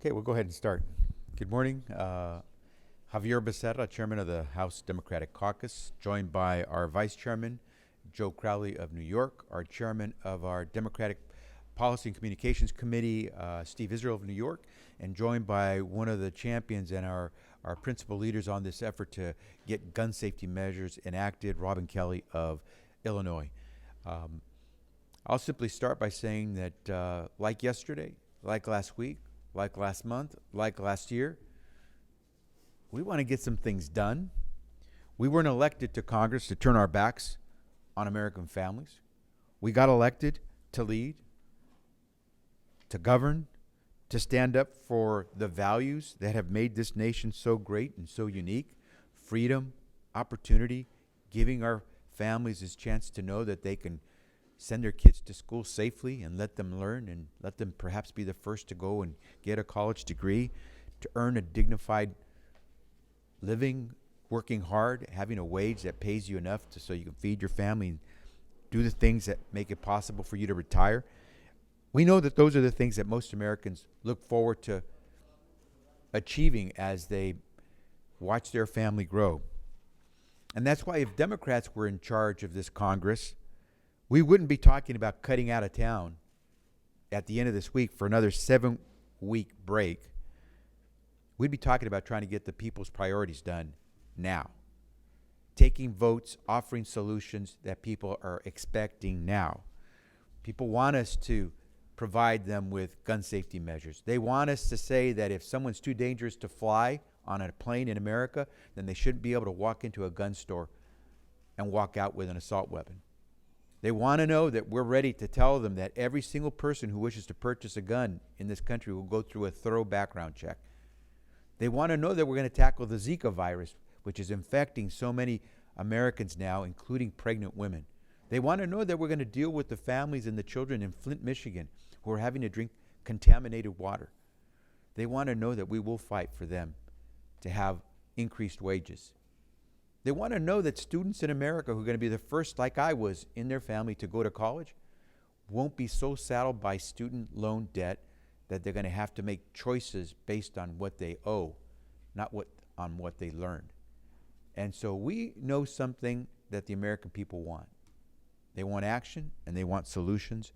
Okay, we'll go ahead and start. Good morning. Xavier Becerra, Chairman of the House Democratic Caucus, joined by our Vice Chairman, Joe Crowley of New York, our Chairman of our Democratic Policy and Communications Committee, Steve Israel of New York, and joined by one of the champions and our principal leaders on this effort to get gun safety measures enacted, Robin Kelly of Illinois. I'll simply start by saying that like yesterday, like last week, like last month, like last year, we want to get some things done. We weren't elected to Congress to turn our backs on American families. We got elected to lead, to govern, to stand up for the values that have made this nation so great and so unique: freedom, opportunity, giving our families this chance to know that they can send their kids to school safely and let them learn and let them perhaps be the first to go and get a college degree, to earn a dignified living, working hard, having a wage that pays you enough so you can feed your family and do the things that make it possible for you to retire. We know that those are the things that most Americans look forward to achieving as they watch their family grow. And that's why if Democrats were in charge of this Congress, we wouldn't be talking about cutting out of town at the end of this week for another 7-week break. We'd be talking about trying to get the people's priorities done now, taking votes, offering solutions that people are expecting now. People want us to provide them with gun safety measures. They want us to say that if someone's too dangerous to fly on a plane in America, then they shouldn't be able to walk into a gun store and walk out with an assault weapon. They want to know that we're ready to tell them that every single person who wishes to purchase a gun in this country will go through a thorough background check. They want to know that we're going to tackle the Zika virus, which is infecting so many Americans now, including pregnant women. They want to know that we're going to deal with the families and the children in Flint, Michigan, who are having to drink contaminated water. They want to know that we will fight for them to have increased wages. They want to know that students in America who are going to be the first, like I was, in their family to go to college won't be so saddled by student loan debt that they're going to have to make choices based on what they owe, not on what they learned. And so we know something that the American people want. They want action and they want solutions.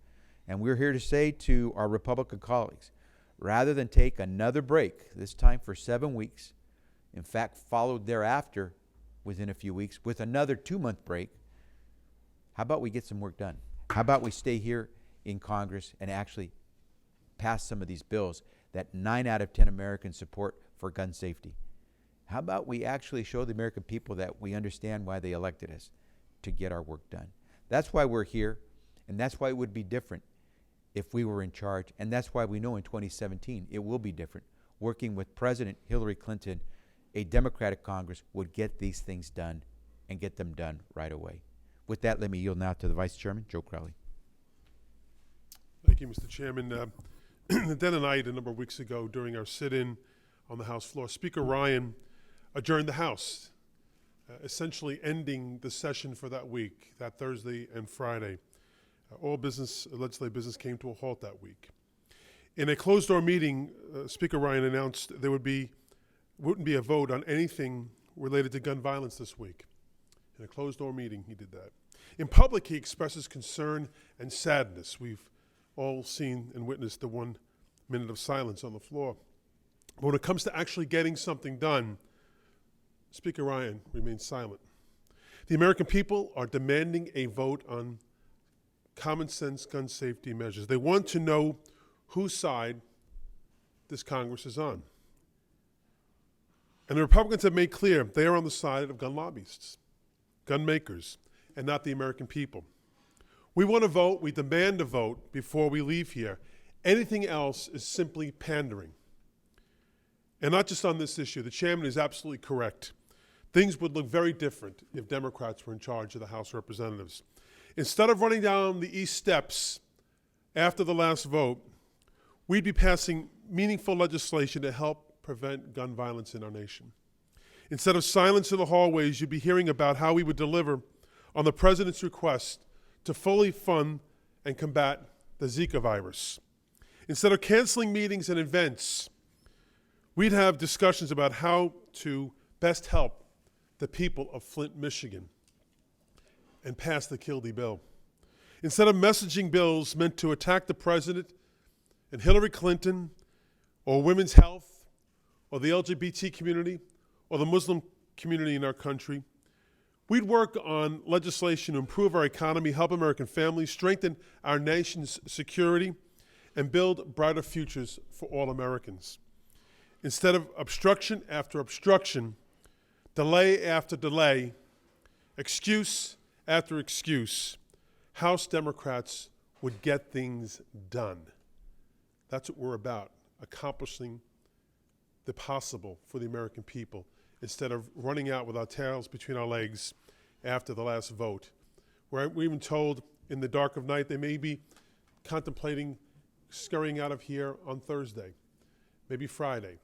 And we're here to say to our Republican colleagues, rather than take another break, this time for 7 weeks, in fact, followed thereafter within a few weeks with another 2-month break, how about we get some work done? How about we stay here in Congress and actually pass some of these bills that 9 out of 10 Americans support for gun safety? How about we actually show the American people that we understand why they elected us, to get our work done? That's why we're here, and that's why it would be different if we were in charge, and that's why we know in 2017 it will be different. Working with President Hillary Clinton, a Democratic Congress would get these things done and get them done right away. With that, let me yield now to the Vice Chairman, Joe Crowley. Thank you, Mr. Chairman. The dead of night, a number of weeks ago, during our sit-in on the House floor, Speaker Ryan adjourned the House, essentially ending the session for that week, that Thursday and Friday. All legislative business came to a halt that week. In a closed-door meeting, Speaker Ryan announced there wouldn't be a vote on anything related to gun violence this week. In a closed-door meeting, he did that. In public, he expresses concern and sadness. We've all seen and witnessed the 1 minute of silence on the floor. But when it comes to actually getting something done, Speaker Ryan remains silent. The American people are demanding a vote on common sense gun safety measures. They want to know whose side this Congress is on. And the Republicans have made clear they are on the side of gun lobbyists, gun makers, and not the American people. We want to vote, we demand a vote before we leave here. Anything else is simply pandering. And not just on this issue. The chairman is absolutely correct. Things would look very different if Democrats were in charge of the House of Representatives. Instead of running down the East Steps after the last vote, we'd be passing meaningful legislation to help prevent gun violence in our nation. Instead of silence in the hallways, you'd be hearing about how we would deliver on the president's request to fully fund and combat the Zika virus. Instead of canceling meetings and events, we'd have discussions about how to best help the people of Flint, Michigan, and pass the Kildee bill. Instead of messaging bills meant to attack the president and Hillary Clinton or women's health or the LGBT community or the Muslim community in our country, we'd work on legislation to improve our economy, help American families, strengthen our nation's security, and build brighter futures for all Americans. Instead of obstruction after obstruction, delay after delay, excuse after excuse, House Democrats would get things done. That's what we're about, accomplishing the possible for the American people instead of running out with our tails between our legs after the last vote. We're even told in the dark of night they may be contemplating scurrying out of here on Thursday, maybe Friday,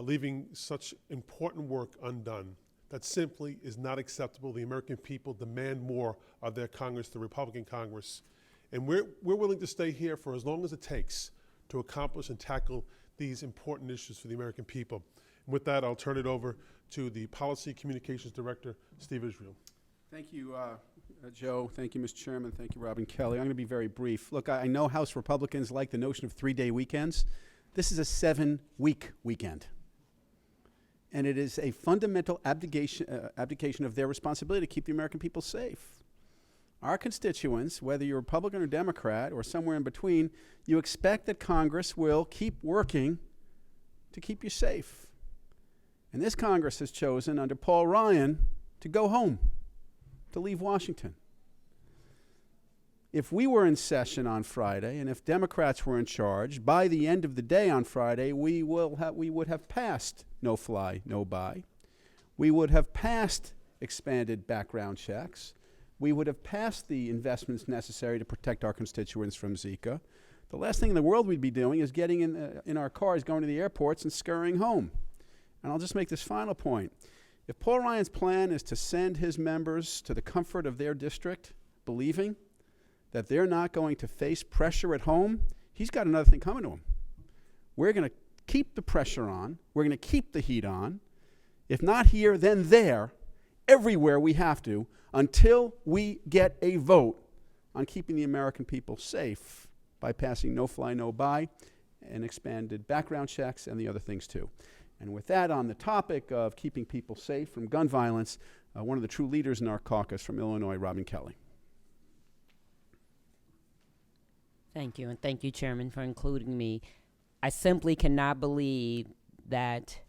leaving such important work undone. That simply is not acceptable. The American people demand more of their Congress, the Republican Congress. And we're willing to stay here for as long as it takes to accomplish and tackle these important issues for the American people. And with that, I'll turn it over to the Policy Communications Director, Steve Israel. Thank you, Joe. Thank you, Mr. Chairman. Thank you, Robin Kelly. I'm going to be very brief. Look, I know House Republicans like the notion of 3-day weekends. This is a 7-week weekend. And it is a fundamental abdication of their responsibility to keep the American people safe. Our constituents, whether you're Republican or Democrat or somewhere in between, you expect that Congress will keep working to keep you safe. And this Congress has chosen, under Paul Ryan, to go home, to leave Washington. If we were in session on Friday, and if Democrats were in charge, by the end of the day on Friday, we would have passed no fly, no buy. We would have passed expanded background checks. We would have passed the investments necessary to protect our constituents from Zika. The last thing in the world we'd be doing is getting in our cars, going to the airports, and scurrying home. And I'll just make this final point. If Paul Ryan's plan is to send his members to the comfort of their district, believing that they're not going to face pressure at home, he's got another thing coming to him. We're going to keep the pressure on. We're going to keep the heat on. If not here, then there, everywhere we have to, until we get a vote on keeping the American people safe by passing no fly, no buy and expanded background checks and the other things too. And with that, on the topic of keeping people safe from gun violence, one of the true leaders in our caucus from Illinois, Robin Kelly. Thank you, and thank you, Chairman, for including me. I simply cannot believe that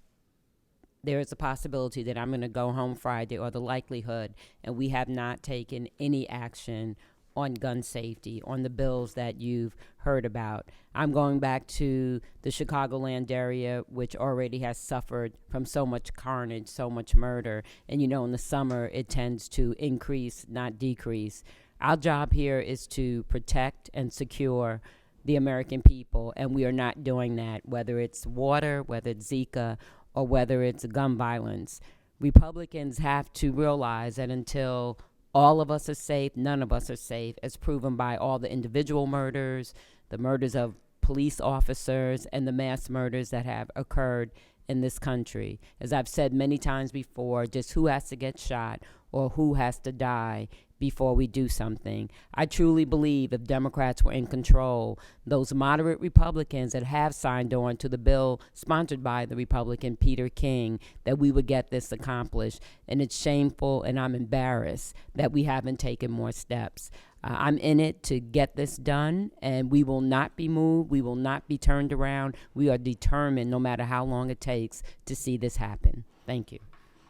there is a possibility that I'm going to go home Friday, or the likelihood, and we have not taken any action on gun safety, on the bills that you've heard about. I'm going back to the Chicagoland area, which already has suffered from so much carnage, so much murder. And you know, in the summer, it tends to increase, not decrease. Our job here is to protect and secure the American people, and we are not doing that, whether it's water, whether it's Zika, or whether it's gun violence. Republicans have to realize that until all of us are safe, none of us are safe, as proven by all the individual murders, the murders of police officers, and the mass murders that have occurred in this country. As I've said many times before, just who has to get shot or who has to die before we do something. I truly believe if Democrats were in control, those moderate Republicans that have signed on to the bill sponsored by the Republican Peter King, that we would get this accomplished. And it's shameful, and I'm embarrassed that we haven't taken more steps. I'm in it to get this done, and we will not be moved. We will not be turned around. We are determined, no matter how long it takes, to see this happen. Thank you.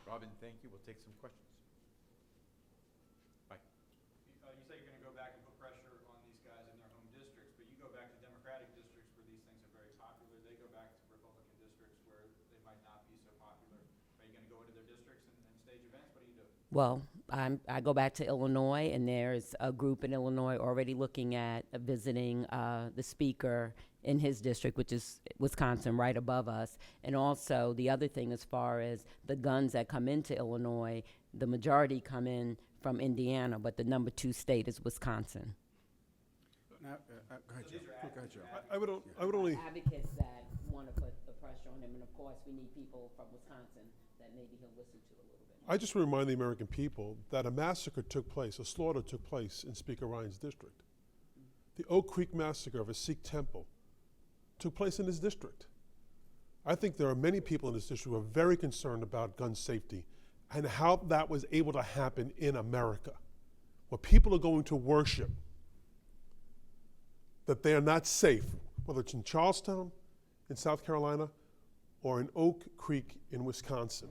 Robin, thank you. We'll take some questions. Mike. You say you're going to go back and put pressure on these guys in their home districts, but you go back to Democratic districts where these things are very popular. They go back to Republican districts where they might not be so popular. Are you going to go into their districts and stage events? What do you do? Well, I go back to Illinois, and there's a group in Illinois already looking at visiting the speaker in his district, which is Wisconsin, right above us. And also the other thing, as far as the guns that come into Illinois, the majority come in from Indiana, but the number 2 state is Wisconsin. Go ahead, Joe. Go ahead, Joe. I would only, Advocates that want to put the pressure on him, and of course, we need people from Wisconsin that maybe he'll listen to a little bit. I just remind the American people that a massacre took place, a slaughter took place in Speaker Ryan's district. The Oak Creek massacre of a Sikh temple took place in his district. I think there are many people in this district who are very concerned about gun safety and how that was able to happen in America, where people are going to worship, that they are not safe, whether it's in Charlestown, in South Carolina, or in Oak Creek in Wisconsin.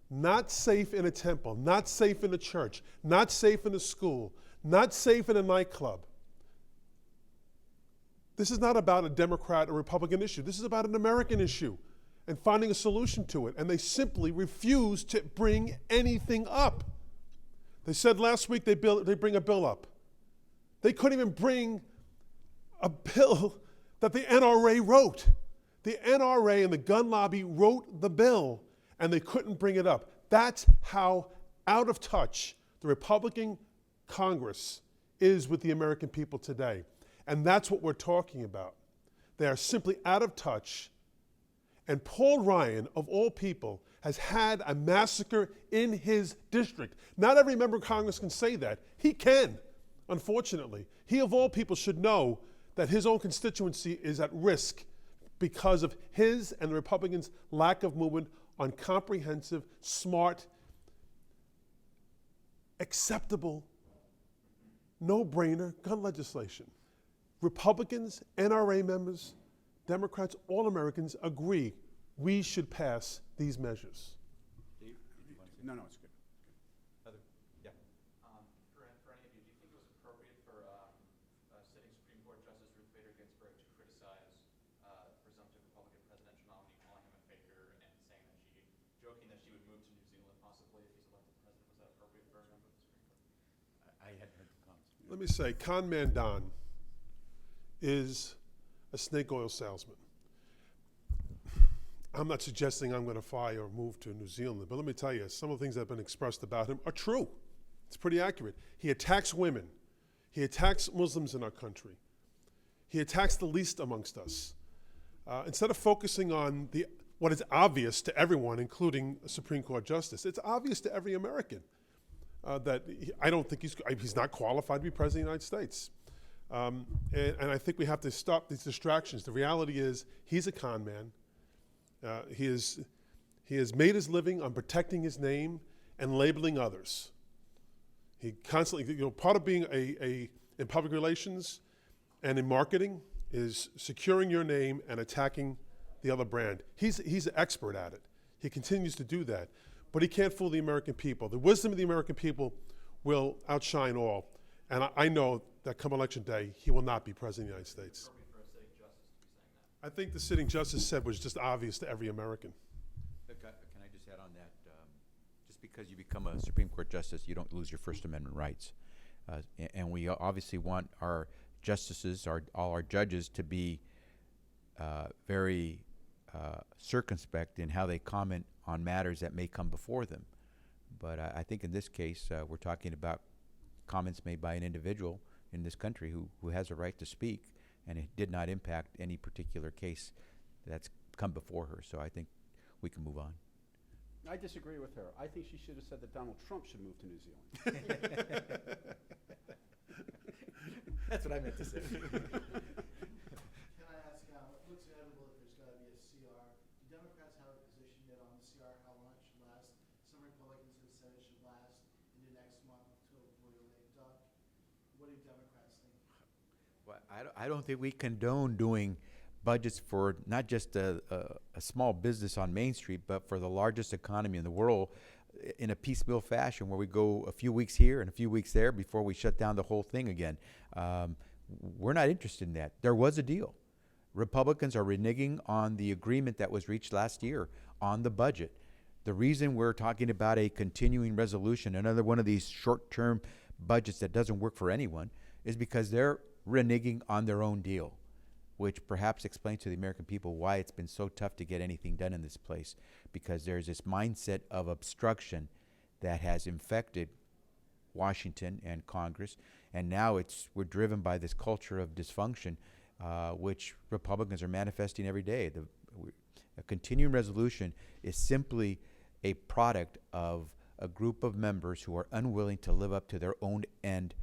Not safe in a temple, not safe in a church, not safe in a school, not safe in a nightclub. This is not about a Democrat or Republican issue. This is about an American issue and finding a solution to it. And they simply refuse to bring anything up. They said last week they bring a bill up. They couldn't even bring a bill that the NRA wrote. The NRA and the gun lobby wrote the bill, and they couldn't bring it up. That's how out of touch the Republican Congress is with the American people today. And that's what we're talking about. They are simply out of touch. And Paul Ryan, of all people, has had a massacre in his district. Not every member of Congress can say that. He can, unfortunately. He, of all people, should know that his own constituency is at risk because of his and the Republicans' lack of movement on comprehensive, smart, acceptable, no-brainer gun legislation. Republicans, NRA members, Democrats, all Americans agree we should pass these measures. No, it's good. Heather? Yeah. For any of you, do you think it was appropriate for sitting Supreme Court Justice Ruth Bader Ginsburg to criticize presumptive Republican presidential nominee, calling him a faker, and saying that joking that she would move to New Zealand possibly if he's elected president? Was that appropriate for a member of the Supreme Court? I hadn't heard the comments. Let me say, Con Man Don is a snake oil salesman. I'm not suggesting I'm going to fly or move to New Zealand, but let me tell you, some of the things that have been expressed about him are true. It's pretty accurate. He attacks women. He attacks Muslims in our country. He attacks the least amongst us. Instead of focusing on what is obvious to everyone, including a Supreme Court justice, it's obvious to every American that I don't think he's not qualified to be president of the United States. And I think we have to stop these distractions. The reality is he's a con man. He has made his living on protecting his name and labeling others. He constantly, part of being in public relations and in marketing is securing your name and attacking the other brand. He's an expert at it. He continues to do that. But he can't fool the American people. The wisdom of the American people will outshine all. And I know that come election day, he will not be president of the United States. For a sitting justice to be saying that. I think the sitting justice said was just obvious to every American. Can I just add on that? Just because you become a Supreme Court justice, you don't lose your First Amendment rights. And we obviously want our justices, all our judges, to be very circumspect in how they comment on matters that may come before them. But I think in this case, we're talking about comments made by an individual in this country who has a right to speak, and it did not impact any particular case that's come before her. So I think we can move on. I disagree with her. I think she should have said that Donald Trump should move to New Zealand. That's what I meant to say. Can I ask, it looks inevitable that there's got to be a CR. Do Democrats have a position yet on the CR, how long it should last? Some Republicans have said it should last into next month to avoid a late duck. What do Democrats think? Well, I don't think we condone doing budgets for not just a small business on Main Street, but for the largest economy in the world in a piecemeal fashion where we go a few weeks here and a few weeks there before we shut down the whole thing again. We're not interested in that. There was a deal. Republicans are reneging on the agreement that was reached last year on the budget. The reason we're talking about a continuing resolution, another one of these short-term budgets that doesn't work for anyone, is because they're reneging on their own deal, which perhaps explains to the American people why it's been so tough to get anything done in this place, because there's this mindset of obstruction that has infected Washington and Congress, and now we're driven by this culture of dysfunction, which Republicans are manifesting every day. A continuing resolution is simply a product of a group of members who are unwilling to live up to their own end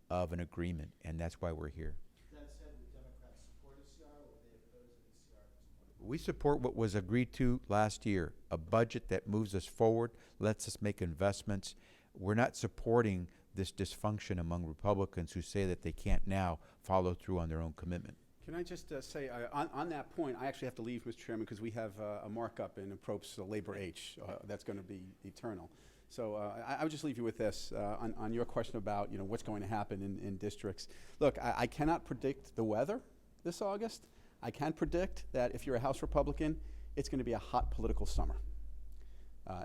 of an agreement, and that's why we're here. That said, would Democrats support a CR, or would they oppose any CR at this point? We support what was agreed to last year, a budget that moves us forward, lets us make investments. We're not supporting this dysfunction among Republicans who say that they can't now follow through on their own commitment. Can I just say, on that point, I actually have to leave, Mr. Chairman, because we have a markup in approps labor H that's going to be eternal. So I would just leave you with this on your question about what's going to happen in districts. Look, I cannot predict the weather this August. I can predict that if you're a House Republican, it's going to be a hot political summer.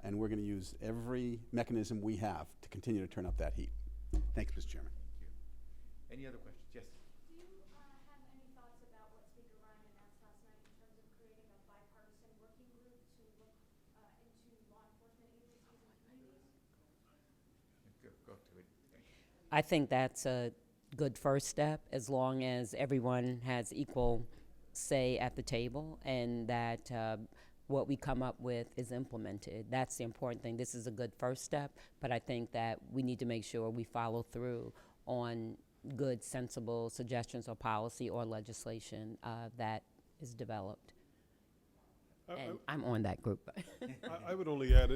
And we're going to use every mechanism we have to continue to turn up that heat. Thanks, Mr. Chairman. Any other questions? Yes. Do you have any thoughts about what Speaker Ryan announced last night in terms of creating a bipartisan working group to look into law enforcement agencies and communities? Go to it. I think that's a good first step, as long as everyone has equal say at the table and that what we come up with is implemented. That's the important thing. This is a good first step, but I think that we need to make sure we follow through on good, sensible suggestions or policy or legislation that is developed. And I'm on that group. I would only add,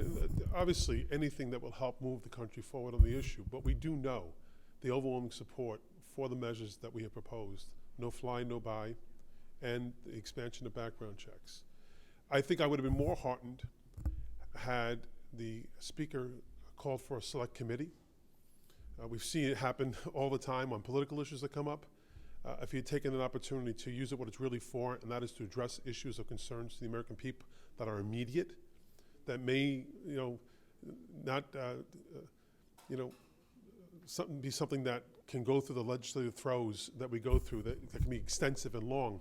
obviously, anything that will help move the country forward on the issue, but we do know the overwhelming support for the measures that we have proposed, no fly, no buy, and the expansion of background checks. I think I would have been more heartened had the Speaker called for a select committee. We've seen it happen all the time on political issues that come up. If he had taken an opportunity to use it what it's really for, and that is to address issues of concerns to the American people that are immediate, that may, not, be something that can go through the legislative throes that we go through that can be extensive and long.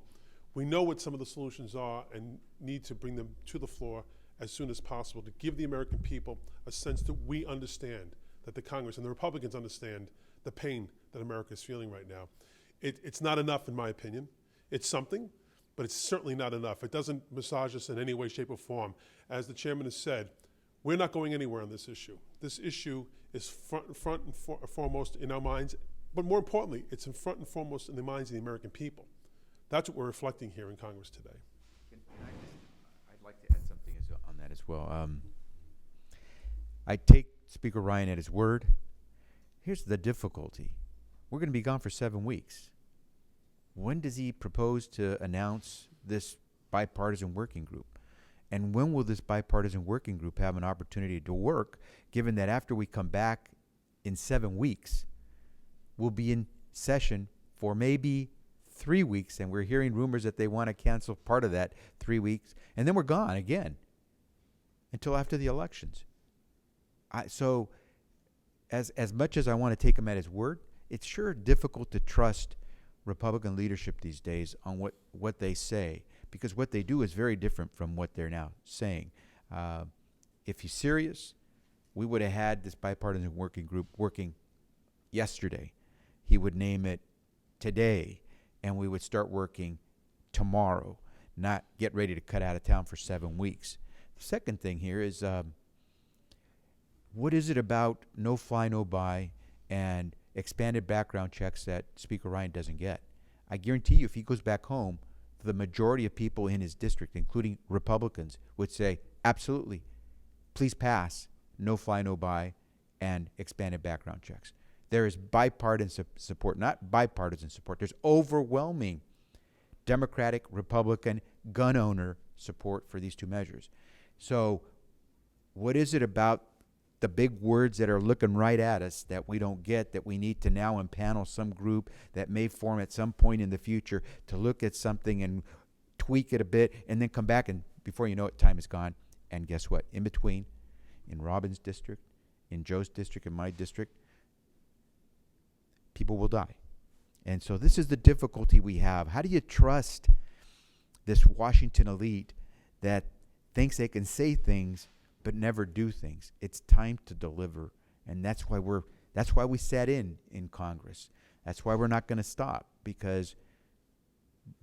We know what some of the solutions are and need to bring them to the floor as soon as possible to give the American people a sense that we understand, that the Congress and the Republicans understand the pain that America is feeling right now. It's not enough, in my opinion. It's something, but it's certainly not enough. It doesn't massage us in any way, shape, or form. As the chairman has said, we're not going anywhere on this issue. This issue is front and foremost in our minds, but more importantly, it's in front and foremost in the minds of the American people. That's what we're reflecting here in Congress today. I'd like to add something on that as well. I take Speaker Ryan at his word. Here's the difficulty. We're going to be gone for 7 weeks. When does he propose to announce this bipartisan working group? And when will this bipartisan working group have an opportunity to work, given that after we come back in 7 weeks, we'll be in session for maybe 3 weeks, and we're hearing rumors that they want to cancel part of that 3 weeks, and then we're gone again until after the elections. So as much as I want to take him at his word, it's sure difficult to trust Republican leadership these days on what they say, because what they do is very different from what they're now saying. If he's serious, we would have had this bipartisan working group working yesterday. He would name it today, and we would start working tomorrow, not get ready to cut out of town for 7 weeks. The second thing here is, what is it about no fly, no buy and expanded background checks that Speaker Ryan doesn't get? I guarantee you, if he goes back home, the majority of people in his district, including Republicans, would say, absolutely, please pass no fly, no buy and expanded background checks. There is bipartisan support, not bipartisan support. There's overwhelming Democratic, Republican, gun owner support for these two measures. So what is it about the big words that are looking right at us that we don't get, that we need to now impanel some group that may form at some point in the future to look at something and tweak it a bit and then come back, and before you know it, time is gone. And guess what? In between, in Robin's district, in Joe's district, in my district, people will die. And so this is the difficulty we have. How do you trust this Washington elite that thinks they can say things but never do things? It's time to deliver, and that's why we're That's why we sat in Congress. That's why we're not going to stop, because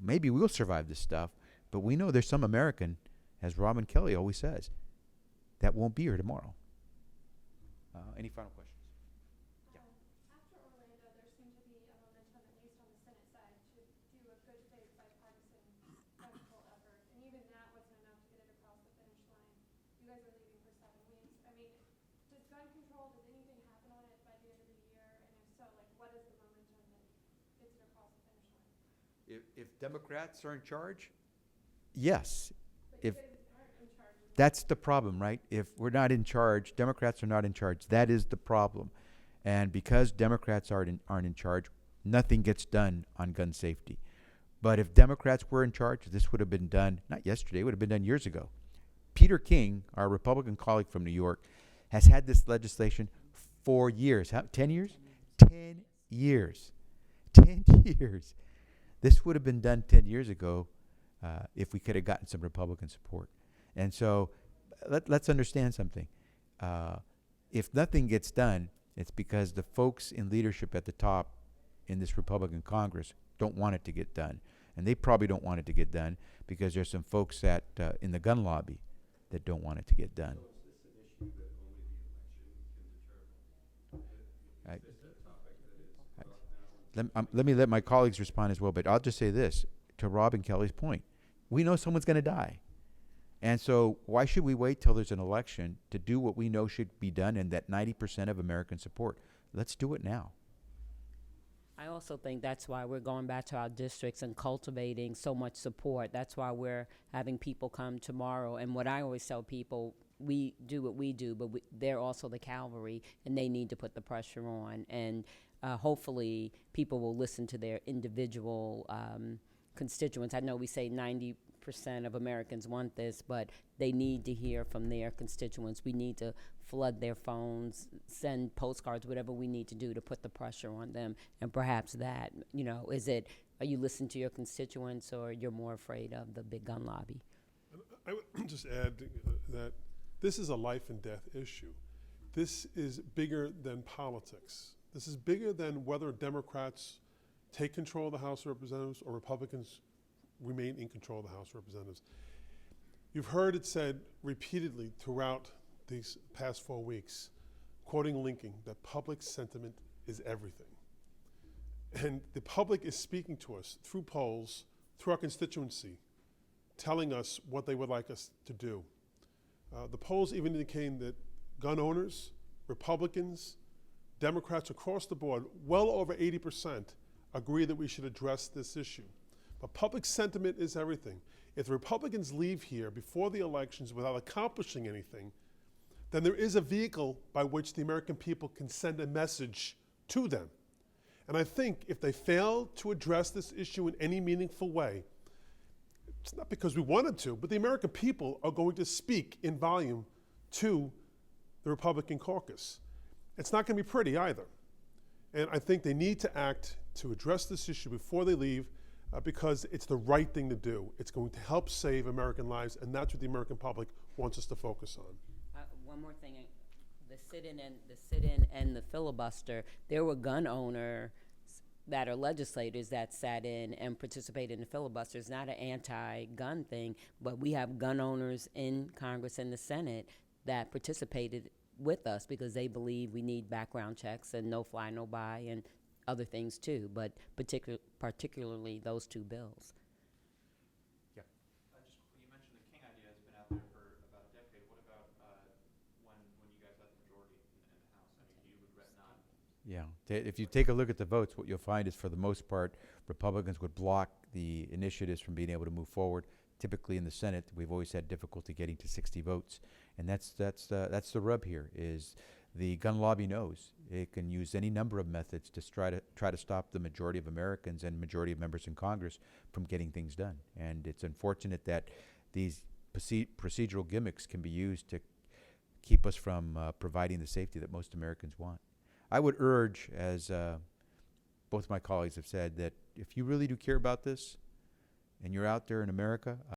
maybe we'll survive this stuff, but we know there's some American, as Robin Kelly always says, that won't be here tomorrow. Any final questions? After Orlando, there seemed to be a momentum, at least on the Senate side, to do a good faith bipartisan gun control effort. And even that wasn't enough to get it across the finish line. You guys are leaving for 7 weeks. I mean, does gun control, does anything happen on it by the end of the year? And if so, like, what is the momentum that gets it across the finish line? If Democrats are in charge, yes. But If you guys aren't in charge of that's the problem, right? If we're not in charge, Democrats are not in charge. That is the problem. And because Democrats aren't in charge, nothing gets done on gun safety. But if Democrats were in charge, this would have been done, not yesterday, it would have been done years ago. Peter King, our Republican colleague from New York, has had this legislation for years. How, 10 years? 10 years. 10 years. This would have been done 10 years ago if we could have gotten some Republican support. And so let's understand something. If nothing gets done, it's because the folks in leadership at the top in this Republican Congress don't want it to get done. And they probably don't want it to get done because there's some folks that in the gun lobby that don't want it to get done. Let me let my colleagues respond as well, but I'll just say this to Rob and Kelly's point. We know someone's going to die. And so why should we wait till there's an election to do what we know should be done and that 90% of Americans support? Let's do it now. I also think that's why we're going back to our districts and cultivating so much support. That's why we're having people come tomorrow. And what I always tell people, we do what we do, but they're also the cavalry, and they need to put the pressure on. And hopefully people will listen to their individual constituents. I know we say 90% of Americans want this, but they need to hear from their constituents. We need to flood their phones, send postcards, whatever we need to do to put the pressure on them. And perhaps that, you know, are you listening to your constituents, or you're more afraid of the big gun lobby? I would just add that this is a life and death issue. This is bigger than politics. This is bigger than whether Democrats take control of the House of Representatives or Republicans remain in control of the House of Representatives. You've heard it said repeatedly throughout these past 4 weeks, quoting Lincoln, that public sentiment is everything. And the public is speaking to us through polls, through our constituency, telling us what they would like us to do. The polls even indicating that gun owners, Republicans, Democrats across the board, well over 80%, agree that we should address this issue. But public sentiment is everything. If the Republicans leave here before the elections without accomplishing anything, then there is a vehicle by which the American people can send a message to them. And I think if they fail to address this issue in any meaningful way, it's not because we wanted to, but the American people are going to speak in volume to the Republican caucus. It's not going to be pretty either. And I think they need to act to address this issue before they leave because it's the right thing to do. It's going to help save American lives, and that's what the American public wants us to focus on. One more thing, the sit-in and the filibuster, there were gun owners that are legislators that sat in and participated in the filibuster. It's not an anti-gun thing, but we have gun owners in Congress and the Senate that participated with us because they believe we need background checks and no fly, no buy and other things too, but particularly those two bills. Yeah. You mentioned the King idea has been out there for about a decade. What about when you guys had the majority in the House? I mean, you regret not. Yeah. If you take a look at the votes, what you'll find is for the most part, Republicans would block the initiatives from being able to move forward. Typically in the Senate, we've always had difficulty getting to 60 votes. And that's the rub here is the gun lobby knows it can use any number of methods to try to stop the majority of Americans and majority of members in Congress from getting things done. And it's unfortunate that these procedural gimmicks can be used to keep us from providing the safety that most Americans want. I would urge, as both my colleagues have said, that if you really do care about this and you're out there in America,